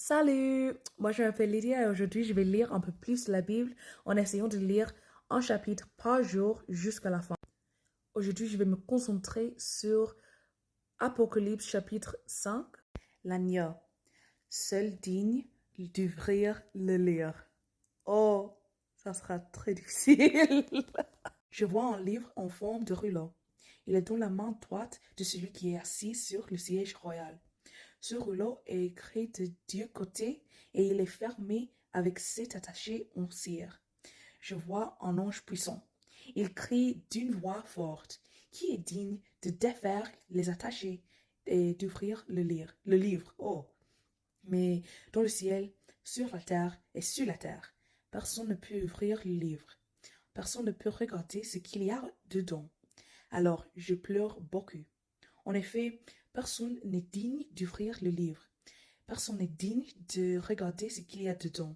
Salut, moi je m'appelle Lydia et aujourd'hui je vais lire un peu plus la Bible en essayant de lire un chapitre par jour jusqu'à la fin. Aujourd'hui je vais me concentrer sur Apocalypse chapitre 5, l'agneau, seul digne d'ouvrir le livre. Oh, ça sera très difficile. Je vois un livre en forme de rouleau. Il est dans la main droite de celui qui est assis sur le siège royal. Ce rouleau est écrit de deux côtés et il est fermé avec 7 attachés en cire. Je vois un ange puissant. Il crie d'une voix forte. Qui est digne de défaire les attachés et d'ouvrir le livre? Oh! Mais dans le ciel, sur la terre et sur la terre, personne ne peut ouvrir le livre. Personne ne peut regarder ce qu'il y a dedans. Alors je pleure beaucoup. En effet, personne n'est digne d'ouvrir le livre. Personne n'est digne de regarder ce qu'il y a dedans.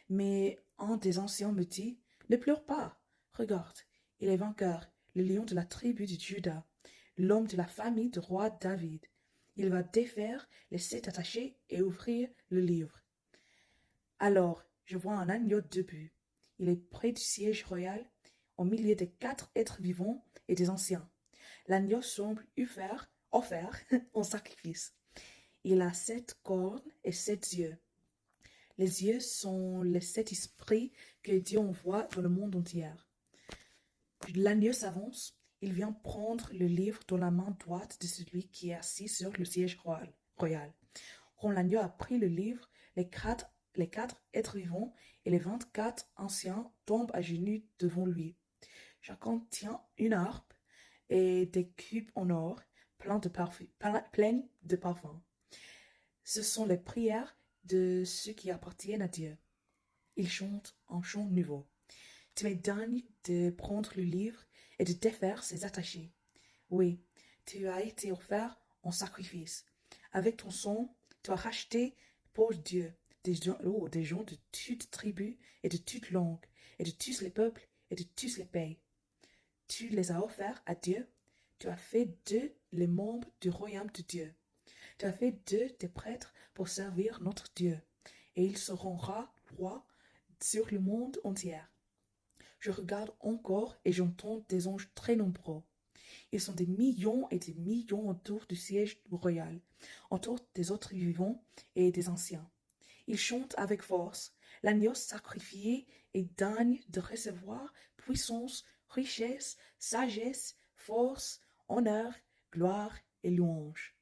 Mais un des anciens me dit, ne pleure pas. Regarde, il est vainqueur, le lion de la tribu de Juda, l'homme de la famille du roi David. Il va défaire les 7 attachés et ouvrir le livre. Alors, je vois un agneau debout. Il est près du siège royal, au milieu des 4 êtres vivants et des anciens. L'agneau semble offert en sacrifice. Il a 7 cornes et 7 yeux. Les yeux sont les 7 esprits que Dieu envoie dans le monde entier. L'agneau s'avance. Il vient prendre le livre dans la main droite de celui qui est assis sur le siège royal. Quand l'agneau a pris le livre, les quatre êtres vivants et les 24 anciens tombent à genoux devant lui. Chacun tient une harpe et des cubes en or pleins de parfums. Ce sont les prières de ceux qui appartiennent à Dieu. Ils chantent un chant nouveau. Tu es digne de prendre le livre et de défaire ses attachés. Oui, tu as été offert en sacrifice. Avec ton sang, tu as racheté pour Dieu des gens de toutes tribus et de toutes langues et de tous les peuples et de tous les pays. Tu les as offerts à Dieu. Tu as fait d'eux les membres du royaume de Dieu. Tu as fait d'eux des prêtres pour servir notre Dieu. Et ils seront rois sur le monde entier. Je regarde encore et j'entends des anges très nombreux. Ils sont des millions et des millions autour du siège royal, autour des autres vivants et des anciens. Ils chantent avec force. L'agneau sacrifié est digne de recevoir puissance, richesse, sagesse, force, honneur, gloire et louange.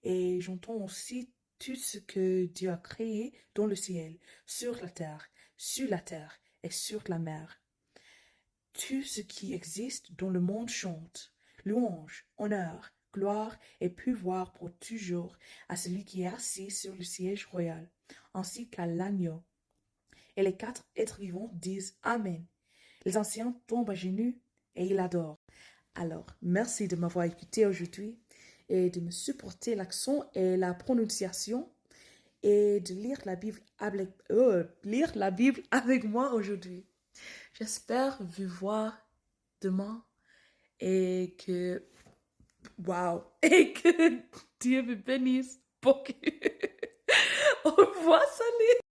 Et j'entends aussi tout ce que Dieu a créé dans le ciel, sur la terre et sur la mer. Tout ce qui existe dans le monde chante. Louange, honneur, gloire et pouvoir pour toujours à celui qui est assis sur le siège royal, ainsi qu'à l'agneau. Et les 4 êtres vivants disent Amen. Les anciens tombent à genoux et ils adorent. Alors, merci de m'avoir écouté aujourd'hui et de me supporter l'accent et la prononciation et de lire la Bible avec moi aujourd'hui. J'espère vous voir demain et que, waouh, et que Dieu vous bénisse beaucoup. Au revoir, salut!